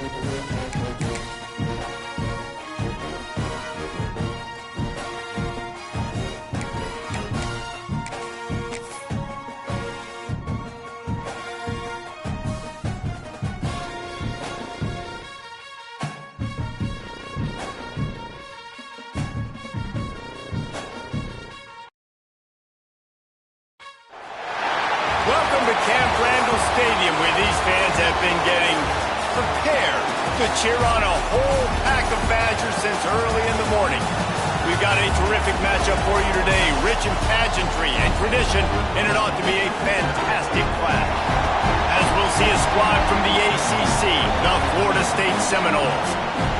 Welcome to Camp Randall Stadium, where these fans have been getting prepared to cheer on a whole pack of Badgers since early in the morning. We've got a terrific matchup for you today, rich in pageantry and tradition, and it ought to be a fantastic clash. As we'll see a squad from the ACC, the Florida State Seminoles,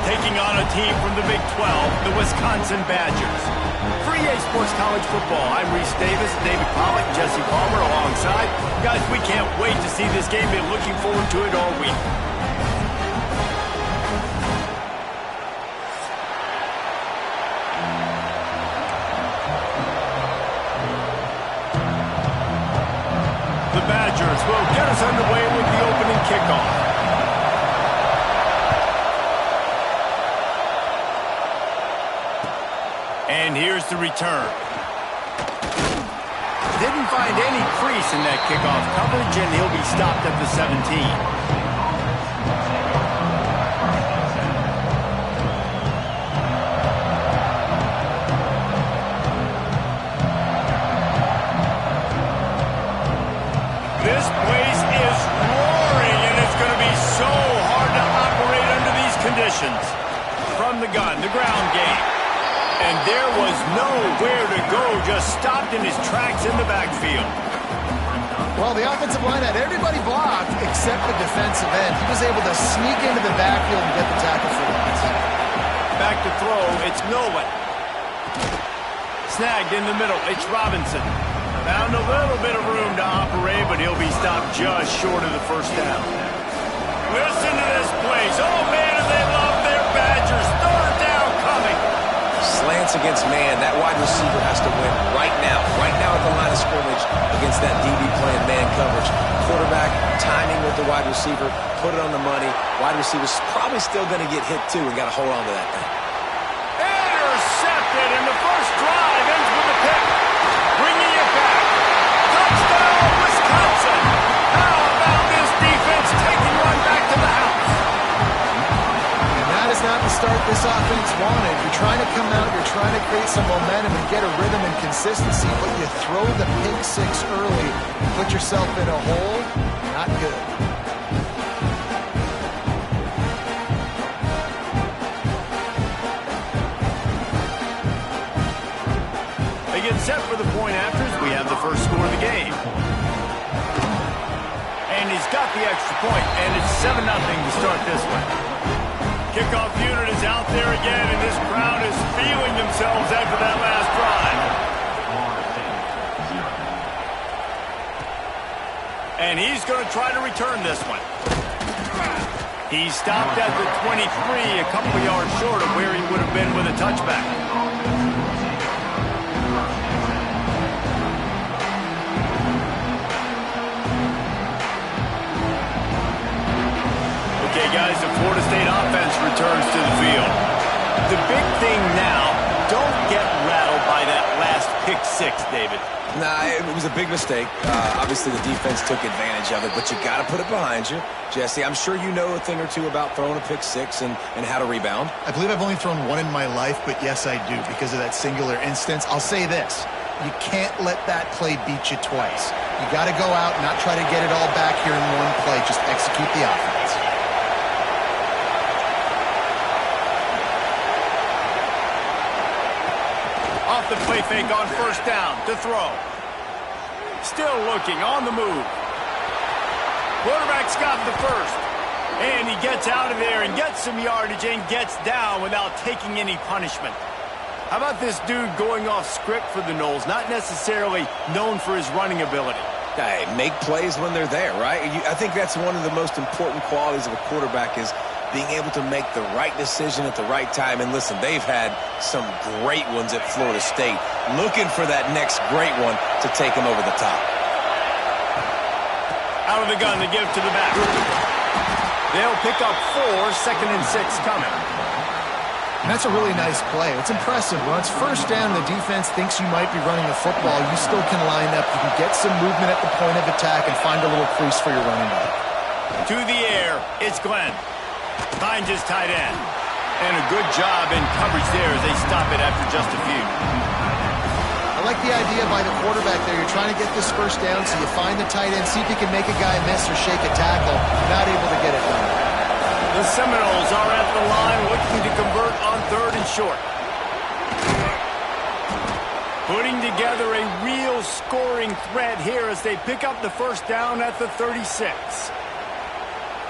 taking on a team from the Big 12, the Wisconsin Badgers. For EA Sports College Football, I'm Reese Davis, David Pollack, Jesse Palmer alongside. Guys, we can't wait to see this game. Been looking forward to it all week. The Badgers will get us underway with the opening kickoff. And here's the return. Didn't find any crease in that kickoff coverage, and he'll be stopped at the 17. This place is roaring, and it's going to be so hard to operate under these conditions. From the gun, the ground game. And there was nowhere to go, just stopped in his tracks in the backfield. Well, the offensive line had everybody blocked except the defensive end. He was able to sneak into the backfield and get the tackle for loss. Back to throw, it's Nolan. Snagged in the middle, it's Robinson. Found a little bit of room to operate, but he'll be stopped just short of the first down. Listen to this place. Oh, man, do they love their Badgers. Third down coming. Slants against man. That wide receiver has to win right now at the line of scrimmage against that DB playing man coverage. Quarterback, timing with the wide receiver, put it on the money. Wide receiver's probably still going to get hit, too, and got to hold on to that thing. Intercepted, and the first drive ends with a pick. Bringing it back. Touchdown, Wisconsin. How about this defense taking one back to the house? And that is not the start this offense wanted. You're trying to come out, you're trying to create some momentum and get a rhythm and consistency, but you throw the pick six early, put yourself in a hole, not good. They get set for the point afters. We have the first score of the game. And he's got the extra point, and it's 7-0 to start this one. Kickoff unit is out there again, and this crowd is feeling themselves after that last drive. And he's going to try to return this one. He stopped at the 23, a couple of yards short of where he would have been with a touchback. Okay, guys, the Florida State offense returns to the field. The big thing now, don't get rattled by that last pick six, David. Nah, it was a big mistake. Obviously, the defense took advantage of it, but you got to put it behind you. Jesse, I'm sure you know a thing or two about throwing a pick six and how to rebound. I believe I've only thrown one in my life, but yes, I do, because of that singular instance. I'll say this. You can't let that play beat you twice. You got to go out and not try to get it all back here in one play. Just execute the offense. Off the play fake on first down to throw. Still looking on the move. Quarterback's got the first. And he gets out of there and gets some yardage and gets down without taking any punishment. How about this dude going off script for the Noles? Not necessarily known for his running ability. Hey, make plays when they're there, right? I think that's one of the most important qualities of a quarterback is being able to make the right decision at the right time. And listen, they've had some great ones at Florida State. Looking for that next great one to take them over the top. Out of the gun, they give to the back. They'll pick up 4, 2nd and 6 coming. And that's a really nice play. It's impressive. When it's first down, the defense thinks you might be running the football. You still can line up. You can get some movement at the point of attack and find a little crease for your running back. To the air, it's Glenn. Finds his tight end. And a good job in coverage there as they stop it after just a few. I like the idea by the quarterback there. You're trying to get this first down, so you find the tight end, see if you can make a guy miss or shake a tackle. Not able to get it done. The Seminoles are at the line looking to convert on 3rd and short. Putting together a real scoring threat here as they pick up the first down at the 36.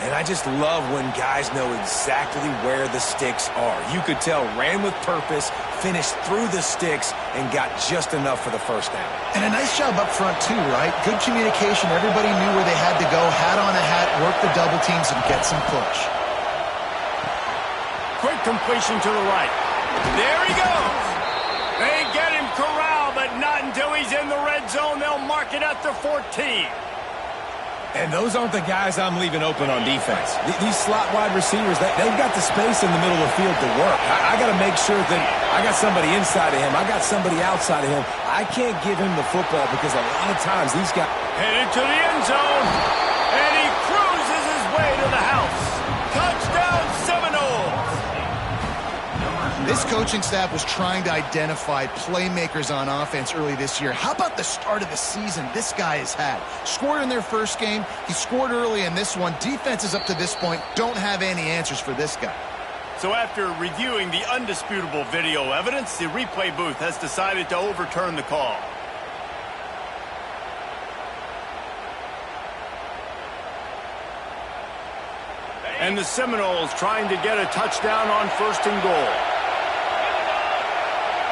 And I just love when guys know exactly where the sticks are. You could tell ran with purpose, finished through the sticks, and got just enough for the first down. And a nice job up front too, right? Good communication. Everybody knew where they had to go. Hat on a hat, work the double teams, and get some push. Quick completion to the right. There he goes. They get him corralled, but not until he's in the red zone. They'll mark it at the 14. And those aren't the guys I'm leaving open on defense. These slot wide receivers, they've got the space in the middle of the field to work. I got to make sure that I got somebody inside of him. I got somebody outside of him. I can't give him the football because a lot of times these guys... Headed to the end zone, and he cruises his way to the house. Touchdown, Seminoles! This coaching staff was trying to identify playmakers on offense early this year. How about the start of the season this guy has had? Scored in their first game. He scored early in this one. Defenses up to this point don't have any answers for this guy. So after reviewing the undisputable video evidence, the replay booth has decided to overturn the call. And the Seminoles trying to get a touchdown on 1st and goal.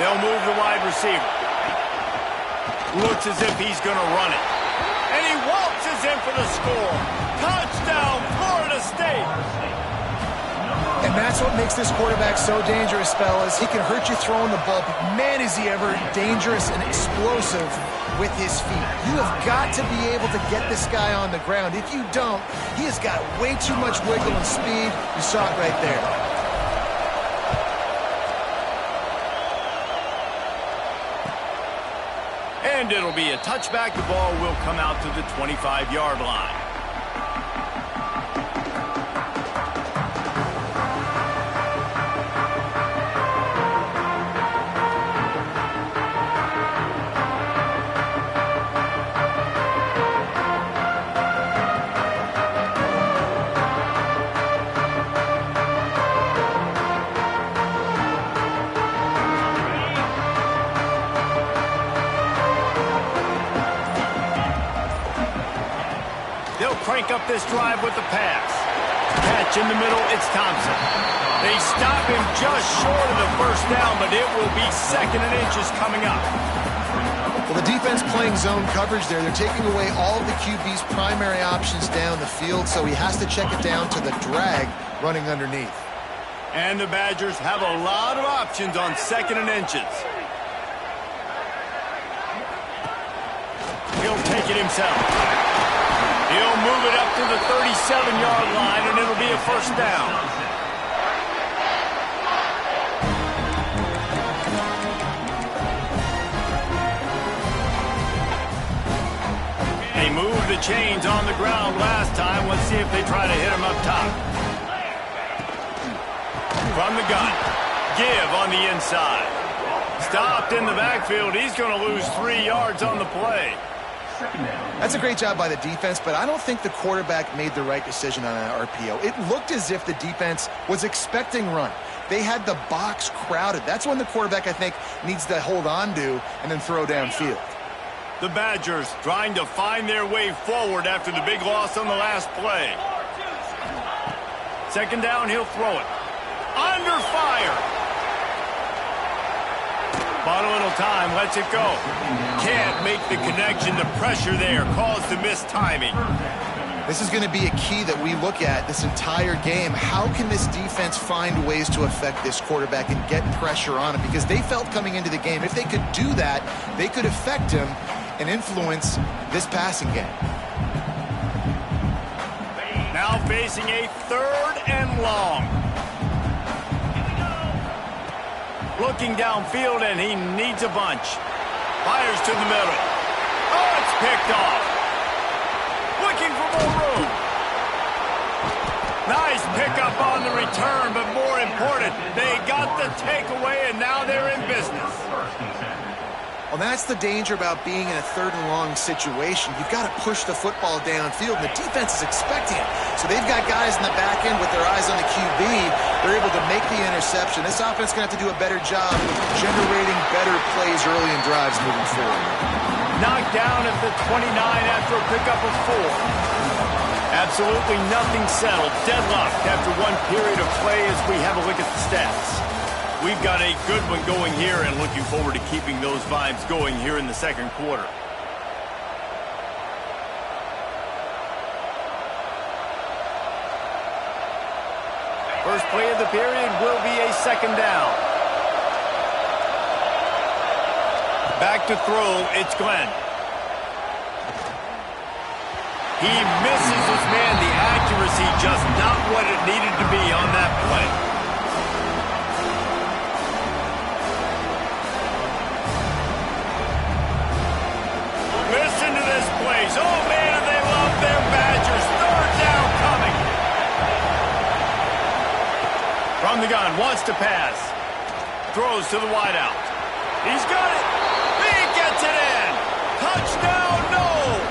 They'll move the wide receiver. Looks as if he's going to run it. And he waltzes in for the score. Touchdown, Florida State. And that's what makes this quarterback so dangerous, fellas. He can hurt you throwing the ball, but man, is he ever dangerous and explosive with his feet. You have got to be able to get this guy on the ground. If you don't, he has got way too much wiggle and speed. You saw it right there. And it'll be a touchback. The ball will come out to the 25-yard line. Crank up this drive with the pass. Catch in the middle, it's Thompson. They stop him just short of the first down, but it will be 2nd and inches coming up. Well, the defense playing zone coverage there. They're taking away all of the QB's primary options down the field, so he has to check it down to the drag running underneath. And the Badgers have a lot of options on 2nd and inches. He'll take it himself. He'll move it up to the 37-yard line, and it'll be a first down. They moved the chains on the ground last time. Let's see if they try to hit him up top. From the gun. Give on the inside. Stopped in the backfield. He's going to lose 3 yards on the play. That's a great job by the defense, but I don't think the quarterback made the right decision on that RPO. It looked as if the defense was expecting run. They had the box crowded. That's when the quarterback, I think, needs to hold on to and then throw downfield. The Badgers trying to find their way forward after the big loss on the last play. 2nd down, he'll throw it. Under fire. Bought a little time, lets it go. Can't make the connection. The pressure there caused the missed timing. This is going to be a key that we look at this entire game. How can this defense find ways to affect this quarterback and get pressure on him? Because they felt coming into the game, if they could do that, they could affect him and influence this passing game. Now facing a 3rd and long. Looking downfield, and he needs a bunch. Fires to the middle. Oh, it's picked off. Looking for more room. Nice pickup on the return, but more important, they got the takeaway, and now they're in business. Well, that's the danger about being in a 3rd and long situation. You've got to push the football downfield, and the defense is expecting it. So they've got guys in the back end with their eyes on the QB. They're able to make the interception. This offense is going to have to do a better job generating better plays early in drives moving forward. Knocked down at the 29 after a pickup of 4. Absolutely nothing settled. Deadlocked after one period of play as we have a look at the stats. We've got a good one going here and looking forward to keeping those vibes going here in the 2nd quarter. First play of the period will be a 2nd down. Back to throw, it's Glenn. He misses his man. The accuracy just not what it needed to be on that play. Listen to this place. Oh, man, and they love their Badgers. 3rd down coming. From the gun, wants to pass. Throws to the wideout. He's got it. He gets it in. Touchdown, Noles.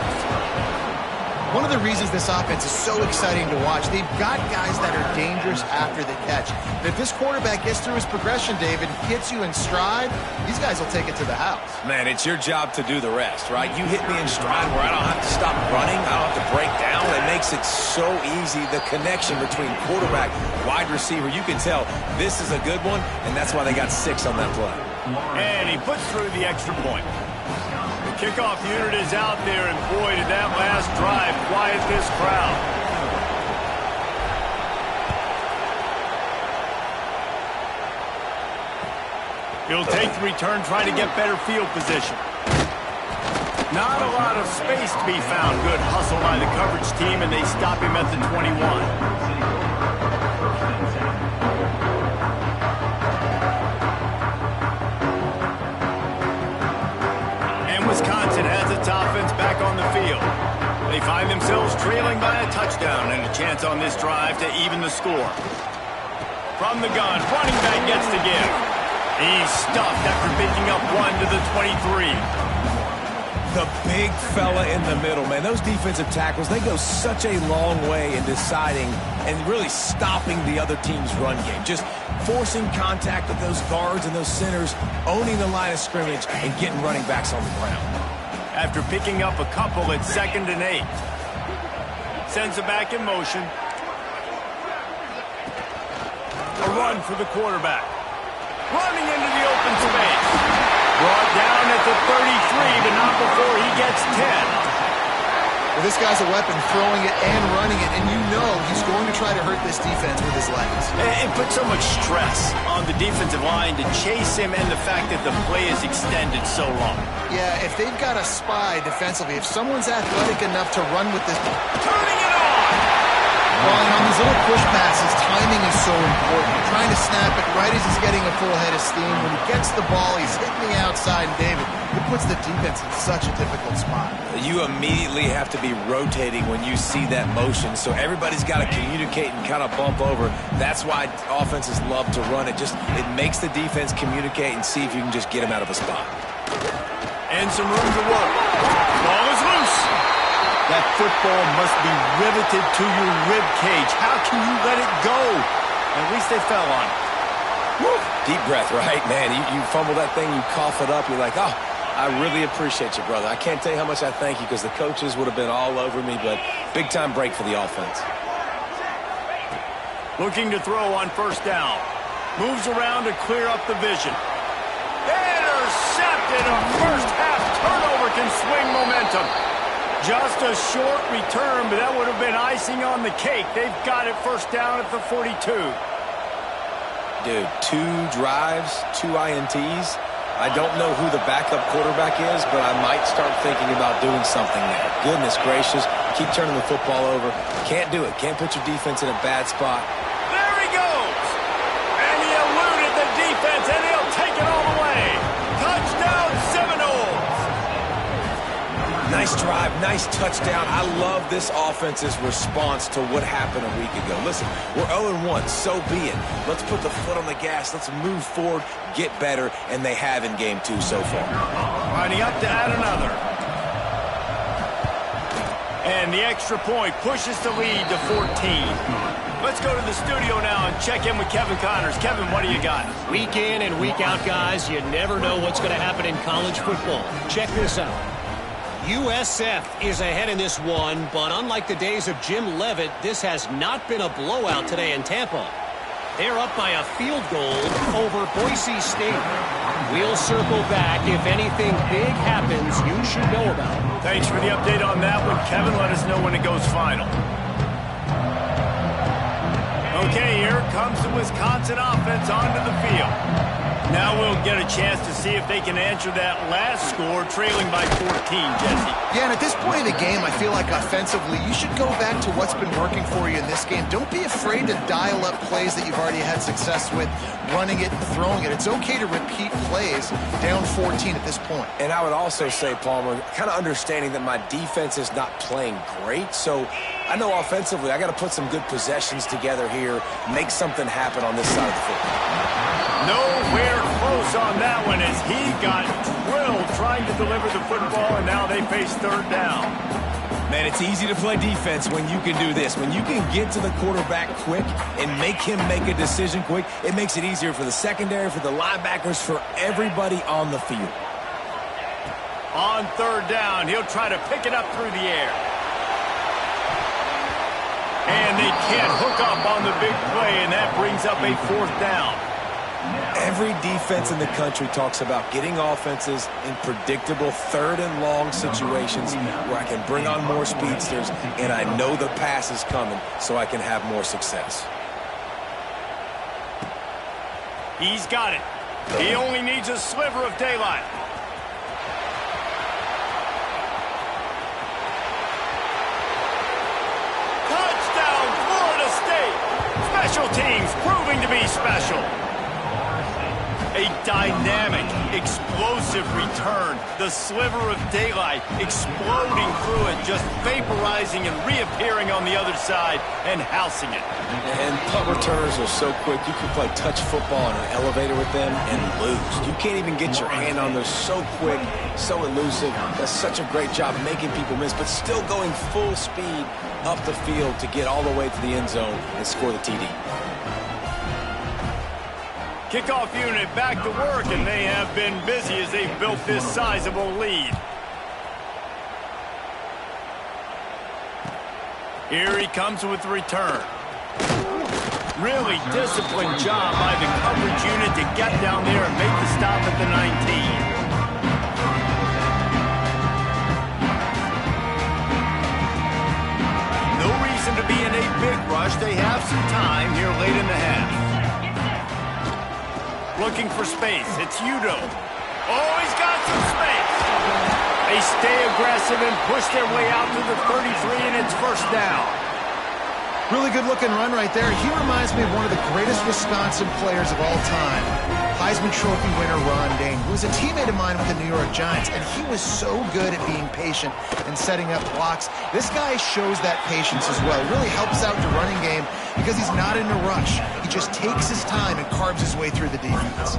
One of the reasons this offense is so exciting to watch, they've got guys that are dangerous after the catch. And if this quarterback gets through his progression, David, gets you in stride, these guys will take it to the house. Man, it's your job to do the rest, right? You hit me in stride where I don't have to stop running. I don't have to break down. It makes it so easy. The connection between quarterback, wide receiver, you can tell this is a good one, and that's why they got 6 on that play. And he puts through the extra point. The kickoff unit is out there, and boy, did that last drive quiet this crowd. He'll take the return, try to get better field position. Not a lot of space to be found. Good hustle by the coverage team, and they stop him at the 21. Wisconsin has its offense back on the field. They find themselves trailing by a touchdown and a chance on this drive to even the score. From the gun, running back gets the give. He's stuffed after picking up 1 to the 23. The big fella in the middle, man. Those defensive tackles, they go such a long way in deciding and really stopping the other team's run game. Just forcing contact with those guards and those centers, owning the line of scrimmage, and getting running backs on the ground. After picking up a couple at 2nd and 8. Sends it back in motion. A run for the quarterback. Running into the open space. Brought down at the 33, but not before he gets 10. Well, this guy's a weapon, throwing it and running it, and you know he's going to try to hurt this defense with his legs. It puts so much stress on the defensive line to chase him, and the fact that the play is extended so long. Yeah, if they've got a spy defensively, if someone's athletic enough to run with this... Turning it on! Well, and on these little push passes, timing is so important. Trying to snap it right as he's getting a full head of steam. When he gets the ball, he's hitting the outside, and David, it puts the defense in such a difficult spot. You immediately have to be rotating when you see that motion, so everybody's got to communicate and kind of bump over. That's why offenses love to run it. It makes the defense communicate and see if you can just get him out of a spot. And some room to work. Ball is loose. That football must be riveted to your rib cage. How can you let it go? At least they fell on it. Woo. Deep breath, right, man? You fumble that thing, you cough it up, you're like, oh, I really appreciate you, brother. I can't tell you how much I thank you because the coaches would have been all over me, but big-time break for the offense. Looking to throw on 1st down. Moves around to clear up the vision. Intercepted. A first-half turnover can swing momentum. Just a short return, but that would have been icing on the cake. They've got it 1st down at the 42. Dude, 2 drives, 2 INTs. I don't know who the backup quarterback is, but I might start thinking about doing something there. Goodness gracious, Keep turning the football over. Can't do it. Can't put your defense in a bad spot. There he goes! And he eluded the defense, and he'll take it all the way. Touchdown, Seminoles! Nice drive, nice touchdown. I love this offense's response to what happened a week ago. Listen, we're 0-1, so be it. Let's put the foot on the gas. Let's move forward, get better, and they have in game 2 so far. Lining up to add another. And the extra point pushes the lead to 14. Let's go to the studio now and check in with Kevin Connors. Kevin, what do you got? Week in and week out, guys, you never know what's going to happen in college football. Check this out. USF is ahead in this one, but unlike the days of Jim Leavitt, this has not been a blowout today in Tampa. They're up by a field goal over Boise State. We'll circle back. If anything big happens, you should know about it. Thanks for the update on that one, Kevin. Let us know when it goes final. Okay, here comes the Wisconsin offense onto the field. Now we'll get a chance to see if they can answer that last score, trailing by 14, Jesse. Yeah, and at this point of the game, I feel like offensively, you should go back to what's been working for you in this game. Don't be afraid to dial up plays that you've already had success with, running it and throwing it. It's okay to repeat plays down 14 at this point. And I would also say, Palmer, kind of understanding that my defense is not playing great, so I know offensively I got to put some good possessions together here, make something happen on this side of the football. Nowhere close on that one as he got drilled trying to deliver the football, and now they face third down. Man, it's easy to play defense when you can do this. When you can get to the quarterback quick and make him make a decision quick, it makes it easier for the secondary, for the linebackers, for everybody on the field. On third down, he'll try to pick it up through the air. And they can't hook up on the big play, and that brings up a fourth down. Every defense in the country talks about getting offenses in predictable third and long situations where I can bring on more speedsters and I know the pass is coming so I can have more success. He's got it. He only needs a sliver of daylight. Touchdown, Florida State! Special teams proving to be special. A dynamic, explosive return. The sliver of daylight exploding through it, just vaporizing and reappearing on the other side and housing it. And punt returners are so quick. You can play touch football in an elevator with them and lose. You can't even get your hand on those. So quick, so elusive. Does such a great job making people miss, but still going full speed up the field to get all the way to the end zone and score the TD. Kickoff unit back to work, and they have been busy as they've built this sizable lead. Here he comes with the return. Really disciplined job by the coverage unit to get down there and make the stop at the 19. No reason to be in a big rush. They have some time here late in the half. Looking for space. It's Udo. Oh, he's got some space. They stay aggressive and push their way out to the 33, and it's first down. Really good-looking run right there. He reminds me of one of the greatest Wisconsin players of all time, Heisman Trophy winner Ron Dayne, who was a teammate of mine with the New York Giants, and he was so good at being patient and setting up blocks. This guy shows that patience as well. Really helps out the running game because he's not in a rush. He just takes his time and carves his way through the defense.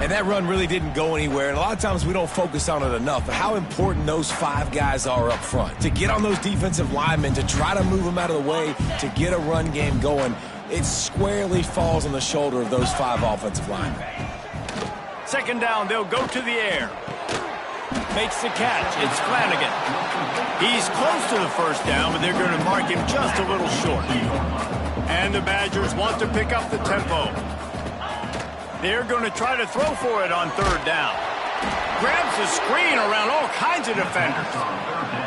And that run really didn't go anywhere. And a lot of times we don't focus on it enough. But how important those five guys are up front. To get on those defensive linemen, to try to move them out of the way, to get a run game going, it squarely falls on the shoulder of those five offensive linemen. Second down, they'll go to the air. Makes the catch. It's Flanagan. He's close to the first down, but they're going to mark him just a little short. And the Badgers want to pick up the tempo. They're going to try to throw for it on third down. Grabs the screen around all kinds of defenders.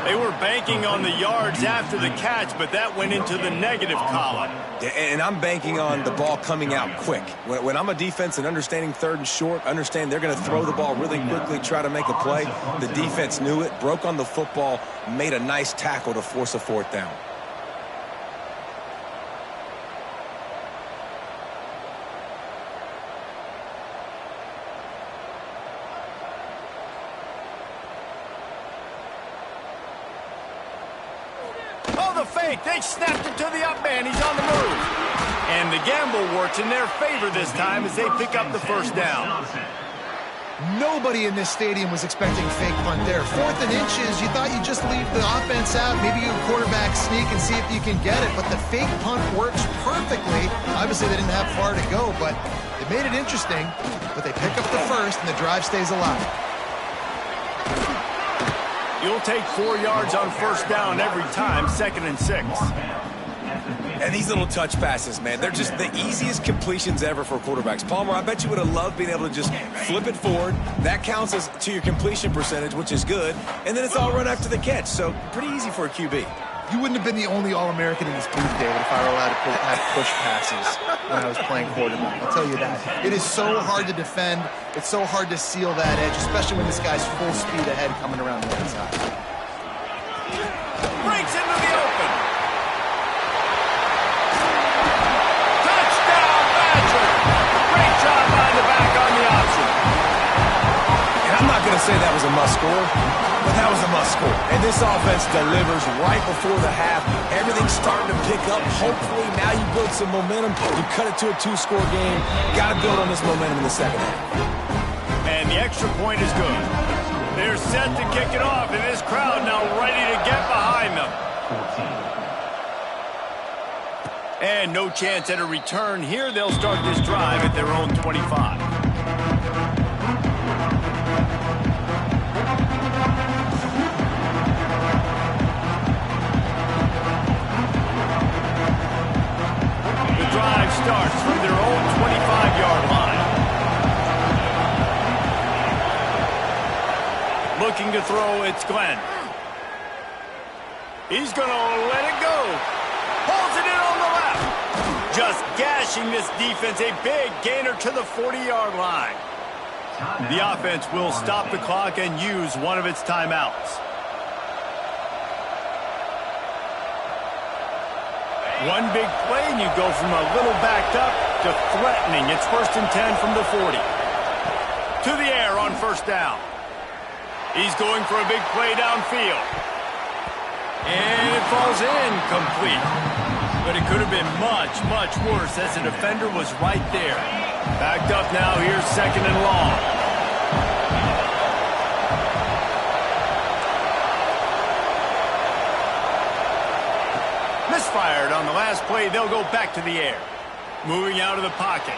They were banking on the yards after the catch, but that went into the negative column. Yeah, and I'm banking on the ball coming out quick. When I'm a defense and understanding third and short, understand they're going to throw the ball really quickly, try to make a play. The defense knew it, broke on the football, made a nice tackle to force a fourth down. Fake. They snapped it to the up man. He's on the move. And the gamble works in their favor this time as they pick up the first down. Nobody in this stadium was expecting fake punt there. 4th and inches, you thought you'd just leave the offense out, maybe you quarterback sneak and see if you can get it, but the fake punt works perfectly. Obviously, they didn't have far to go, but it made it interesting. But they pick up the first, and the drive stays alive. You'll take 4 yards on first down every time, 2nd and 6. And these little touch passes, man, they're just the easiest completions ever for quarterbacks. Palmer, I bet you would have loved being able to just flip it forward. That counts as to your completion percentage, which is good. And then it's all run after the catch, so pretty easy for a QB. You wouldn't have been the only All-American in this booth, David, if I were allowed to have push passes when I was playing quarterback. I'll tell you that. It is so hard to defend. It's so hard to seal that edge, especially when this guy's full speed ahead coming around the outside. Breaks into the open. Touchdown, Badger. Great job by the back on the option. And I'm not going to say that was a must-score, but that was a must-score. And this offense delivers right before the half. Everything's starting to pick up. Hopefully now you build some momentum. You cut it to a 2-score game. Got to build on this momentum in the second half. And the extra point is good. They're set to kick it off, and this crowd now ready to get behind them. And no chance at a return here. They'll start this drive at their own 25. The drive starts from their own 25-yard line. Looking to throw, it's Glenn. He's going to let it go. Holds it in on the left. Just gashing this defense. A big gainer to the 40-yard line. The offense will stop the clock and use one of its timeouts. One big play, and you go from a little backed up to threatening. It's 1st and 10 from the 40. To the air on first down. He's going for a big play downfield. And it falls incomplete. But it could have been much, much worse as the defender was right there. Backed up now, here's 2nd and long. Misfired on the last play. They'll go back to the air. Moving out of the pocket.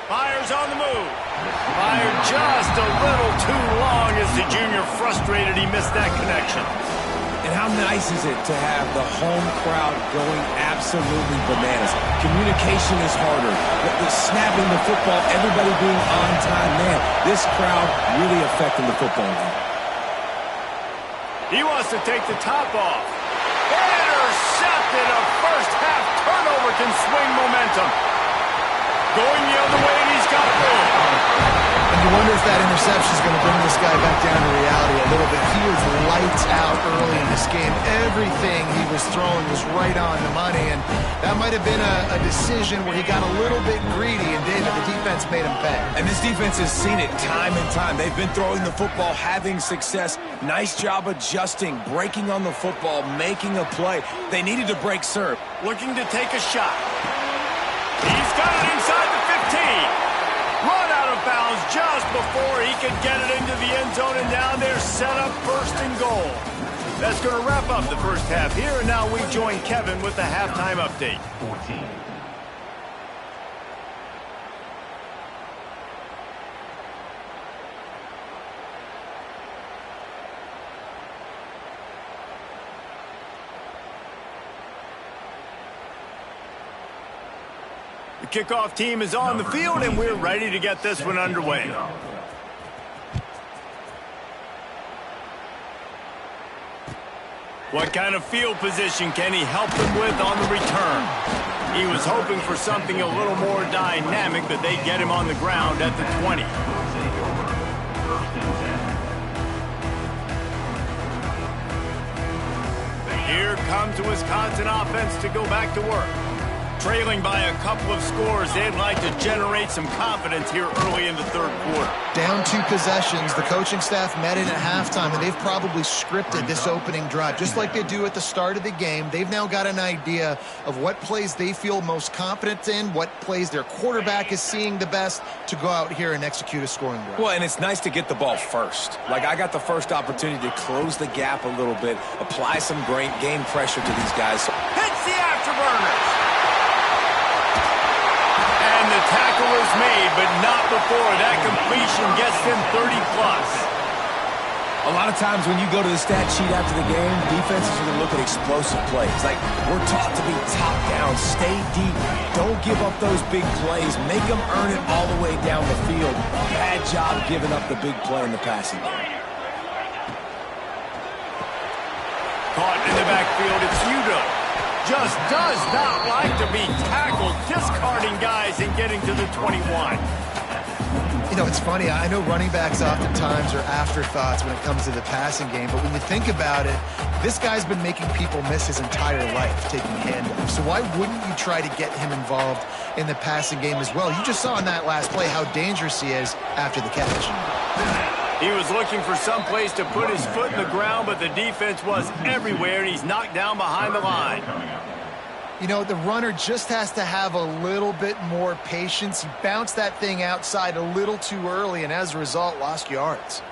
Fires on the move. Fired just a little too long as the junior frustrated he missed that connection. And how nice is it to have the home crowd going absolutely bananas? Communication is harder. The snapping the football, everybody being on time. Man, this crowd really affecting the football game. He wants to take the top off. Intercepted. A first half turnover can swing momentum. Going the other way, and he's got room. And you wonder if that interception is going to bring this guy back down to reality a little bit. He was lights out early in this game. Everything he was throwing was right on the money, and that might have been a decision where he got a little bit greedy, and David, the defense made him pay. And this defense has seen it time and time. They've been throwing the football, having success. Nice job adjusting, breaking on the football, making a play. They needed to break serve. Looking to take a shot. He's got it inside the 15. Run out of bounds just before he could get it into the end zone, and now they're set up 1st and goal. That's going to wrap up the first half here, and now we join Kevin with the halftime update. 14. The kickoff team is on the field, and we're ready to get this one underway. What kind of field position can he help them with on the return? He was hoping for something a little more dynamic, but they get him on the ground at the 20. Here comes the Wisconsin offense to go back to work. Trailing by a couple of scores, they'd like to generate some confidence here early in the third quarter. Down 2 possessions, the coaching staff met in at halftime, and they've probably scripted this opening drive. Just like they do at the start of the game, they've now got an idea of what plays they feel most confident in, what plays their quarterback is seeing the best to go out here and execute a scoring drive. Well, and it's nice to get the ball first. Like, I got the first opportunity to close the gap a little bit, apply some great game pressure to these guys. Hits the afterburners. And the tackle is made, but not before that completion gets them 30-plus. A lot of times when you go to the stat sheet after the game, defenses are going to look at explosive plays. Like, we're taught to be top down, stay deep, don't give up those big plays, make them earn it all the way down the field. Bad job giving up the big play in the passing game. Caught in the backfield, it's Udo. Just does not like to be tackled, discarding guys and getting to the 21. You know, it's funny. I know running backs oftentimes are afterthoughts when it comes to the passing game, but when you think about it, this guy's been making people miss his entire life taking handoffs. So why wouldn't you try to get him involved in the passing game as well? You just saw in that last play how dangerous he is after the catch. He was looking for some place to put his foot in the ground, but the defense was everywhere, and he's knocked down behind the line. You know, the runner just has to have a little bit more patience. He bounced that thing outside a little too early, and as a result, lost yards.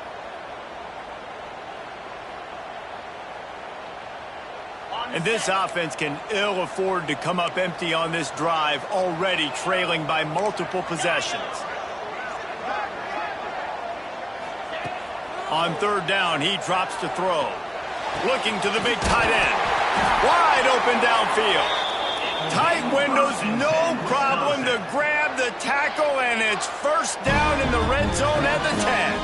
And this offense can ill afford to come up empty on this drive, already trailing by multiple possessions. On third down, he drops to throw. Looking to the big tight end. Wide open downfield. Tight windows, no problem to grab the tackle, and it's first down in the red zone at the 10.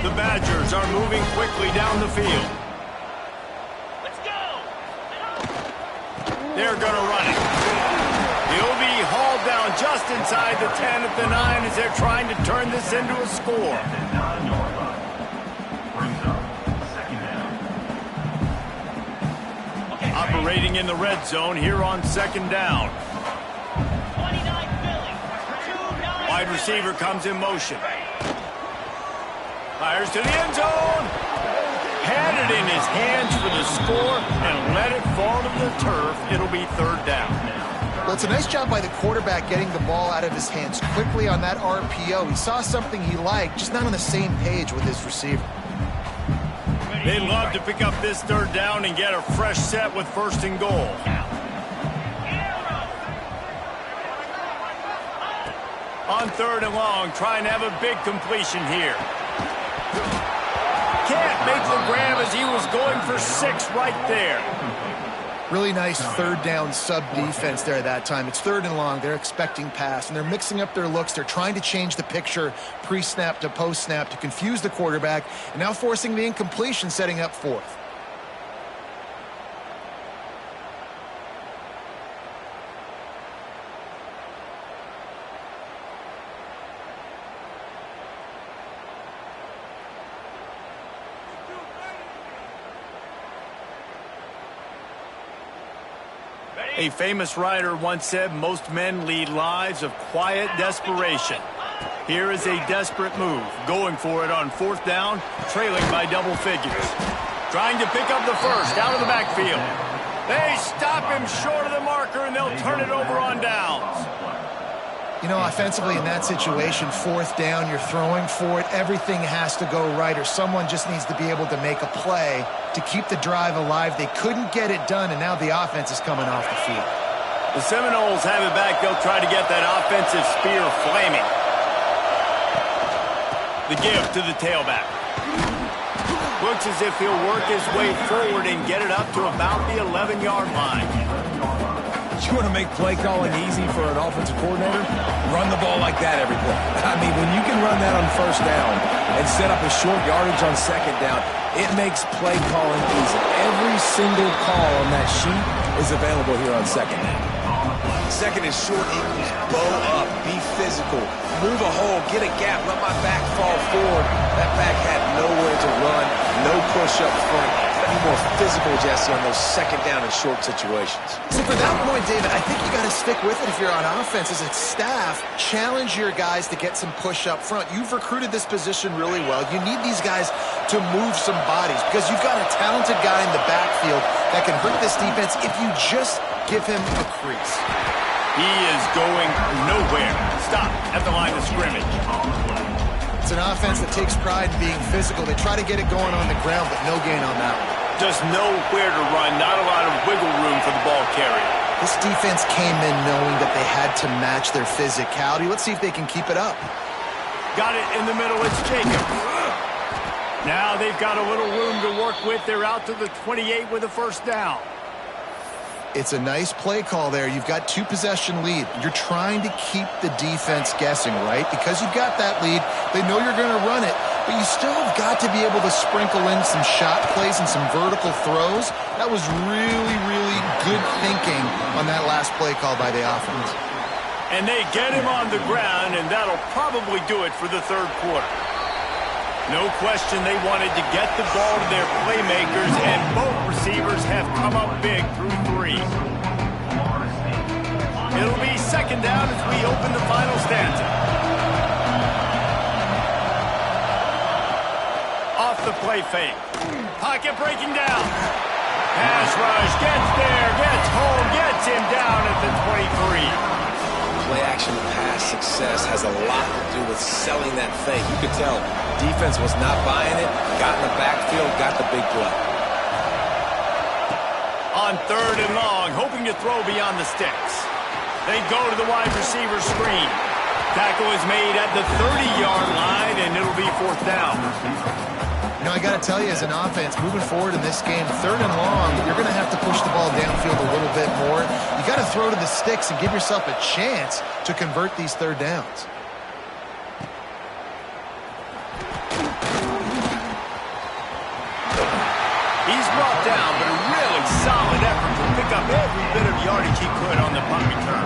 The Badgers are moving quickly down the field. Let's go! They're going to run it. He'll be hauled down just inside the 10 at the 9 as they're trying to turn this into a score. Operating in the red zone here on second down. Wide receiver comes in motion. Fires to the end zone. Had it in his hands for the score and let it fall to the turf. It'll be third down. Well, it's a nice job by the quarterback getting the ball out of his hands quickly on that RPO. He saw something he liked, just not on the same page with his receiver. They'd love to pick up this third down and get a fresh set with first and goal. On third and long, trying to have a big completion here. Can't make the grab as he was going for 6 right there. Really nice third down sub-defense there that time. It's third and long. They're expecting pass, and they're mixing up their looks. They're trying to change the picture pre-snap to post-snap to confuse the quarterback, and now forcing the incompletion, setting up fourth. A famous writer once said, most men lead lives of quiet desperation. Here is a desperate move, going for it on fourth down, trailing by double figures. Trying to pick up the first, out of the backfield. They stop him short of the marker, and they'll turn it over on downs. You know, offensively in that situation, fourth down, you're throwing for it, everything has to go right, or someone just needs to be able to make a play to keep the drive alive. They couldn't get it done, and now the offense is coming off the field. The Seminoles have it back. They'll try to get that offensive spear flaming. The give to the tailback. Looks as if he'll work his way forward and get it up to about the 11-yard line. You want to make play calling easy for an offensive coordinator? Run the ball like that every play. I mean, when you can run that on first down and set up a short yardage on second down, it makes play calling easy. Every single call on that sheet is available here on second down. Second is short equals bow up, be physical, move a hole, get a gap, let my back fall forward. That back had nowhere to run, no push up front. Be more physical, Jesse, on those second down and short situations. So for that point, David, I think you got to stick with it if you're on offense. As a staff, challenge your guys to get some push up front. You've recruited this position really well. You need these guys to move some bodies because you've got a talented guy in the backfield that can hurt this defense if you just give him a crease. He is going nowhere. Stop at the line of scrimmage. It's an offense that takes pride in being physical. They try to get it going on the ground, but no gain on that one. Just nowhere to run, not a lot of wiggle room for the ball carrier. This defense came in knowing that they had to match their physicality. Let's see if they can keep it up. Got it in the middle, it's Jacob. Now they've got a little room to work with. They're out to the 28 with a first down. It's a nice play call there. You've got 2-possession lead. You're trying to keep the defense guessing, right? Because you've got that lead, they know you're going to run it, but you still have got to be able to sprinkle in some shot plays and some vertical throws. That was really, really good thinking on that last play call by the offense. And they get him on the ground, and that'll probably do it for the third quarter. No question they wanted to get the ball to their playmakers, and both receivers have come up big through 3. It'll be second down as we open the final stanza. Off the play fake. Pocket breaking down. Pass rush, gets there, gets home, gets him down at the 23. Play-action pass success has a lot to do with selling that fake. You could tell defense was not buying it, got in the backfield, got the big play. On third and long, hoping to throw beyond the sticks. They go to the wide receiver screen. Tackle is made at the 30-yard line, and it'll be fourth down. You know, I got to tell you, as an offense, moving forward in this game, third and long, you're going to have to push the ball downfield a little bit more. You got to throw to the sticks and give yourself a chance to convert these third downs. He's brought down, but a really solid effort to pick up every bit of yardage he could on the punt return.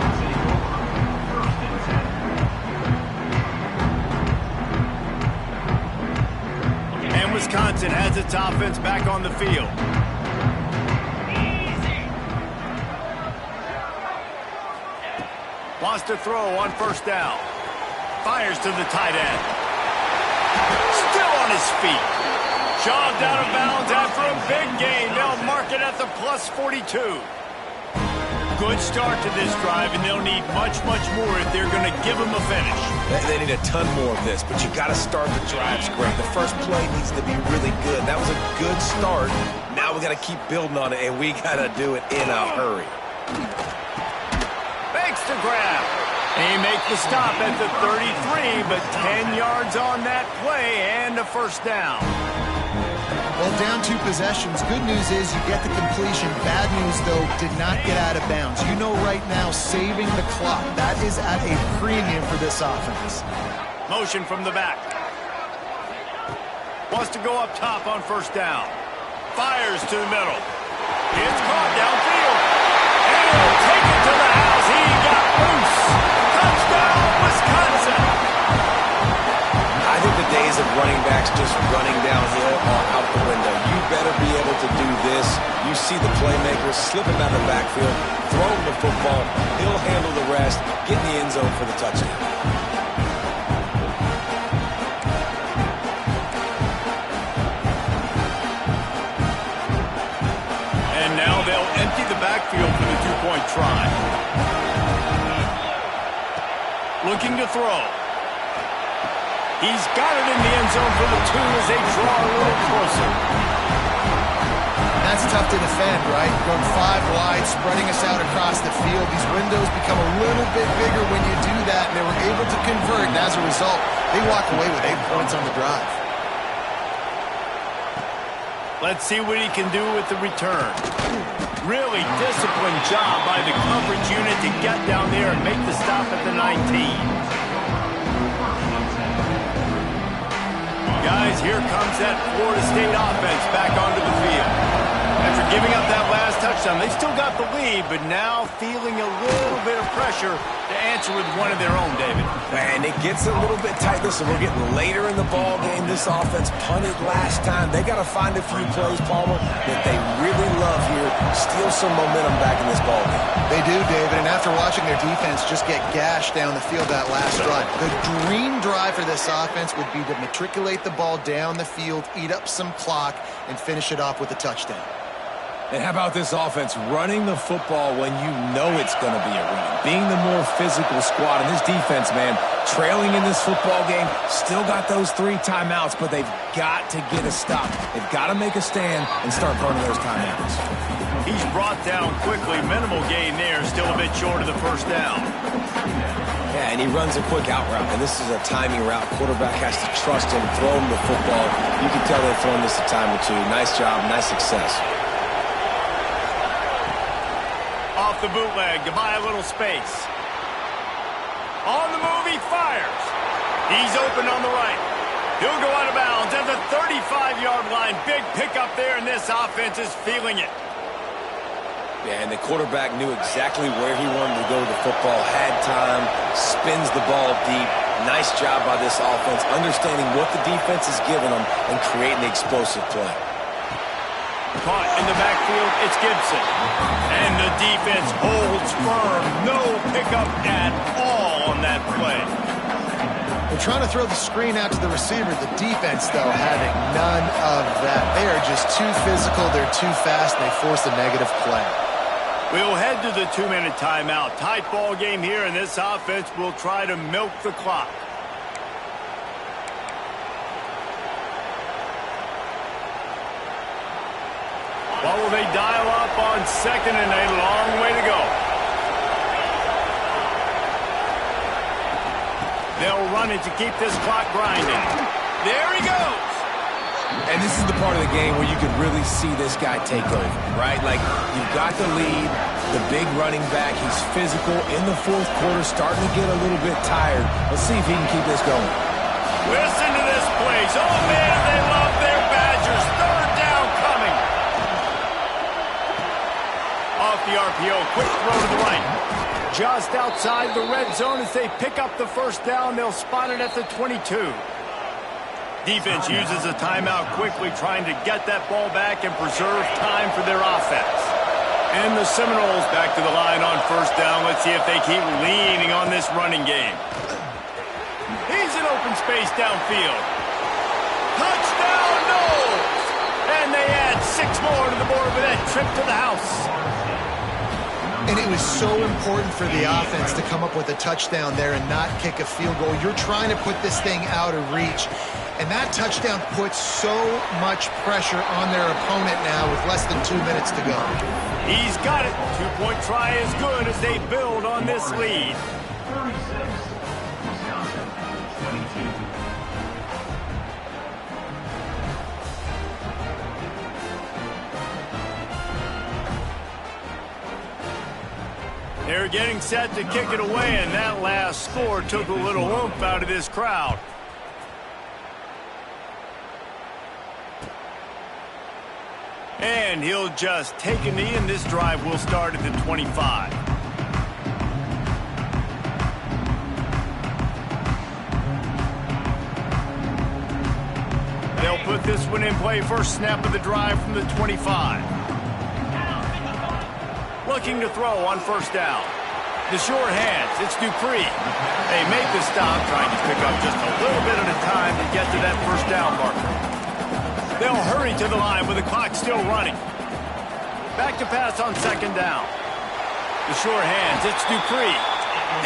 And Wisconsin has its offense back on the field. Wants to throw on first down. Fires to the tight end. Still on his feet. Shoved out of bounds after a big gain. They'll mark it at the plus 42. Good start to this drive, and they'll need much, much more if they're going to give them a finish. They need a ton more of this, but you got to start the drives great. The first play needs to be really good. That was a good start. Now we got to keep building on it, and we got to do it in a hurry. Fakes to grab. They make the stop at the 33, but 10 yards on that play and a first down. Well, down 2 possessions. Good news is you get the completion. Bad news, though, did not get out of bounds. You know right now, saving the clock. That is at a premium for this offense. Motion from the back. Wants to go up top on first down. Fires to the middle. It's caught downfield. And he'll take it to the house. He got loose. Touchdown, Wisconsin. I think the days of running backs just running downhill are out the window. You better be able to do this. You see the playmaker slipping out of the backfield, throw him the football, he'll handle the rest, get in the end zone for the touchdown. And now they'll empty the backfield for the 2-point try. Looking to throw. He's got it in the end zone for the 2 as they draw a little closer. That's tough to defend, right? Going 5 wide, spreading us out across the field. These windows become a little bit bigger when you do that, and they were able to convert, and as a result, they walk away with 8 points on the drive. Let's see what he can do with the return. Really disciplined job by the coverage unit to get down there and make the stop at the 19. Guys, here comes that Florida State offense back onto the field. After giving up that last touchdown, they still got the lead, but now feeling a little bit of pressure to answer with one of their own, David. Man, it gets a little bit tight. Listen, we're getting later in the ball game. This offense punted last time. They got to find a few plays, Palmer, that they really love here. Steal some momentum back in this ball game. They do, David, and after watching their defense just get gashed down the field that last drive, the dream drive for this offense would be to matriculate the ball down the field, eat up some clock, and finish it off with a touchdown. And how about this offense running the football when you know it's going to be a run? Being the more physical squad. And this defense, man, trailing in this football game, still got those 3 timeouts, but they've got to get a stop. They've got to make a stand and start burning those timeouts. He's brought down quickly. Minimal gain there, still a bit short of the first down. Yeah, and he runs a quick out route, and this is a timing route. Quarterback has to trust him, throw him the football. You can tell they've thrown this a time or two. Nice job, nice success. Off the bootleg to buy a little space. On the move, he fires. He's open on the right. He'll go out of bounds at the 35-yard line. Big pickup there, and this offense is feeling it. Yeah, and the quarterback knew exactly where he wanted to go with the football, had time, spins the ball deep. Nice job by this offense, understanding what the defense is giving them and creating the explosive play. Caught in the backfield, it's Gibson. And the defense holds firm. No pickup at all on that play. They're trying to throw the screen out to the receiver. The defense, though, having none of that. They are just too physical. They're too fast. And they force a negative play. We'll head to the 2-minute timeout. Tight ball game here, and this offense will try to milk the clock. What will they dial up on second and a long way to go? They'll run it to keep this clock grinding. There he goes. And this is the part of the game where you could really see this guy take over, right? Like, you've got the lead, the big running back. He's physical in the fourth quarter, starting to get a little bit tired. Let's see if he can keep this going. Listen to this place. Oh, man, they love their Badgers. Third down coming. Off the RPO, quick throw to the right. Just outside the red zone as they pick up the first down. They'll spot it at the 22. Defense uses a timeout quickly, trying to get that ball back and preserve time for their offense. And the Seminoles back to the line on first down. Let's see if they keep leaning on this running game. He's in open space downfield. Touchdown, Noles! And they add 6 more to the board with that trip to the house. And it was so important for the offense to come up with a touchdown there and not kick a field goal. You're trying to put this thing out of reach. And that touchdown puts so much pressure on their opponent now with less than 2 minutes to go. He's got it. 2-point try is good as they build on this lead. They're getting set to kick it away, and that last score took a little oomph out of this crowd. And he'll just take a knee, and this drive will start at the 25. They'll put this one in play. First snap of the drive from the 25. Looking to throw on first down. The short hands, it's Dupree. They make the stop, trying to pick up just a little bit at a time to get to that first down marker. They'll hurry to the line with the clock still running. Back to pass on second down. The short hands, it's Dupree.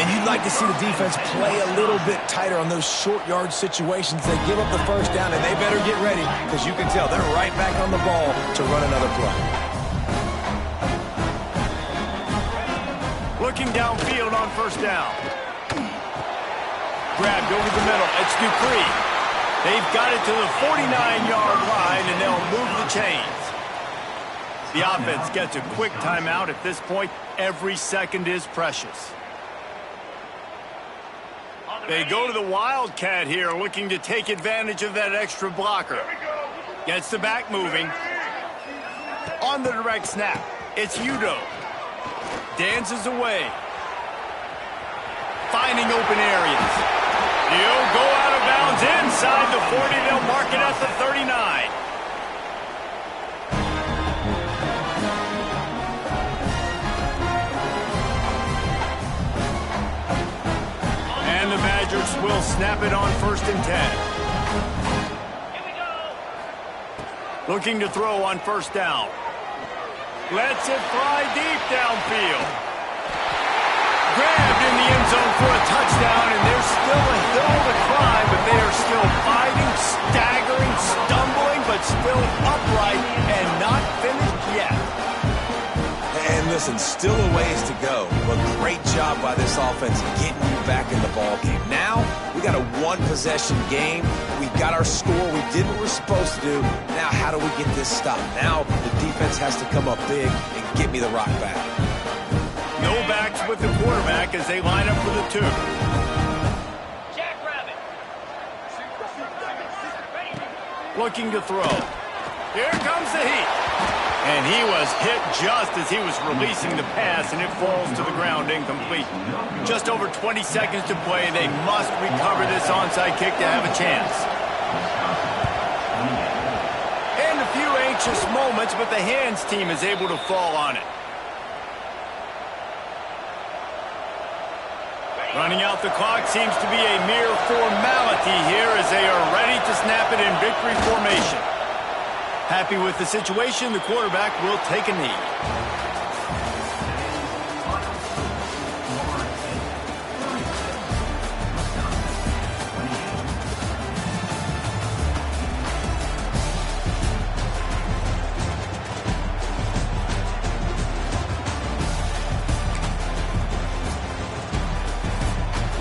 And you'd like to see the defense play a little bit tighter on those short yard situations. They give up the first down, and they better get ready because you can tell they're right back on the ball to run another play. Looking downfield on first down. Grabbed over the middle. It's Dupree. They've got it to the 49-yard line, and they'll move the chains. The offense gets a quick timeout at this point. Every second is precious. They go to the Wildcat here, looking to take advantage of that extra blocker. Gets the back moving. On the direct snap, it's Udoh. Dances away. Finding open areas. He'll go out of bounds inside the 40. They'll mark it at the 39. And the Badgers will snap it on 1st and 10. Looking to throw on 1st down. Lets it fly deep downfield. Grabbed in the end zone for a touchdown, and there's still a hill to climb, but they are still fighting, staggering, stumbling, but still upright and not finished yet. And listen, still a ways to go, but great job by this offense getting you back in the ball game. Now, we got a one-possession game. We got our score. We did what we're supposed to do. Now, how do we get this stopped? Now, the defense has to come up big and get me the rock back. No backs with the quarterback as they line up for the 2. Jackrabbit. Looking to throw. Here comes the heat. And he was hit just as he was releasing the pass, and it falls to the ground incomplete. Just over 20 seconds to play. They must recover this onside kick to have a chance. And a few anxious moments, but the hands team is able to fall on it. Running out the clock seems to be a mere formality here as they are ready to snap it in victory formation. Happy with the situation, the quarterback will take a knee.